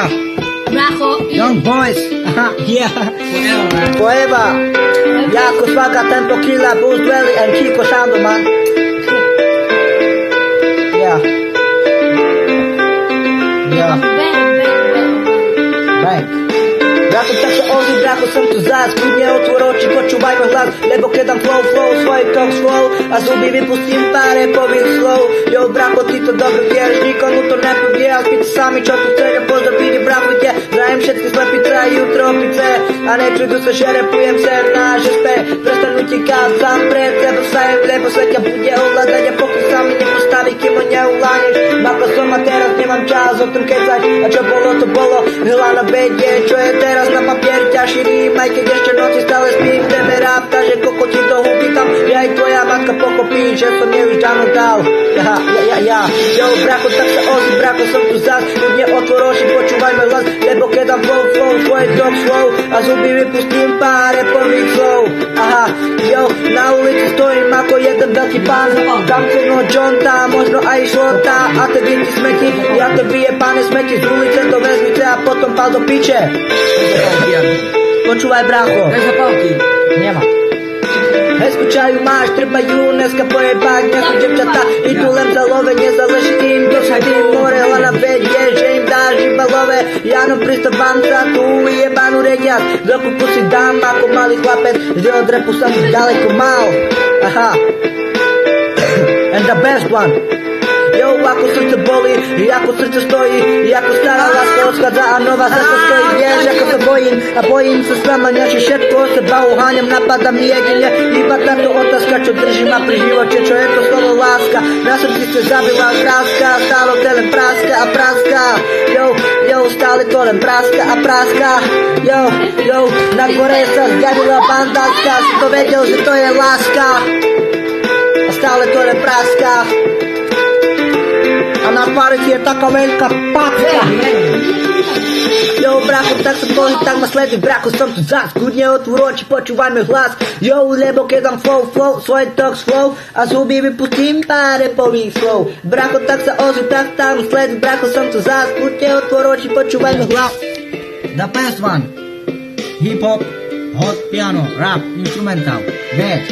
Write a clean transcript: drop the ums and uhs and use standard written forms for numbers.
Yeah. Bracho. Young boys. Yeah. Forever. Forever. Jako svaka tempo killa, Bruce Dwelly and Chico Sandoman. Yeah. Yeah. Bang. Braku tak se ozvi, braku sam tu zas. Kudnje otvor oči, počuvaj moj glas. Lebo kedam flow, svoj talk slow. A zubi vypustim pare, povim slow. Yo, brako, ti to dobro vjeriš, nikomu to ne pobije. Al piti sami čo tu cega, pozdrav vidi braku tje. Zrajem všetky slepice i jutro opice. A neću idu se šerepujem se na žespe. Prestanu ti kad sam pred tebe sajem. Lebo sve tja bude ovladanje, pokus sami ne postavi kimo nje ulanješ. Mako soma teraz nemam čas o tom kecaj. A čo bolo to bolo, hla na bedje. Čo je teraz na papier ťažší rým. Aj keď ešte noci stále spím, tebe rap kaže koľko ti to hubí tam. Ja i tvoja matka pochopí, že som jej už dávno dal. Ja. Yo, brako, tak sa ozvi, brako, som tu zas. Ľudne otvor oči, počúvaj môj hlas. Lebo keď dám flow, svoj talk slow. A zuby vypustím pár repových slov. Aha, yo, na ulici stojím ako jeden veľký pán. Tam celno Johnta, možno aj šlota. A te deti smeti, ja te bije pane smeti. Z ulice to vezmite a potom pal do piče. Počúvaj, bracho. Daj zapalky. Nemá. Hezku čaju máš, trbajú dneska pojebať. Dneska devčatá idú len za love, nezáleží im, kto sa tým more. Hlana vedie, že im dáš iba love. Ja no pristávam sa tu jebanú reďaz. Do kuku si dám ako malý chlapec, že od repu som ďaleko mal. Aha. And the best one. Yo, ako srdce boli, ako srdce stojí, ako stará láska odchádza a nová zase stojí. Vieš, ako sa bojím sa sama, než všetko o seba uháňam, napadá mi jedine iba táto otázka, čo drží ma pri živote, čo je to slovo láska. Na srdci sa zabila kráska, stále to len práska a práska. Yo, stále to len práska a práska. Yo, na gore sa zjavila bandáska, si to vedel, že to je láska. A stále to len práska. A na party je taká veľká packa. Yo, bracho, tak sa pozri, tak ma sleduj, bracho, som tu zas. Kudne otvor oči, počúvaj môj hlas. Yo, lebo keď dám flow, svoj talk slow. A zuby vypustím pár repových slov. Bracho, tak sa ozvi, tak tam sleduj, bracho, som tu zas. Kudne otvor oči, počúvaj môj hlas. The best one. Hip hop, hot piano, rap, instrumental, bad.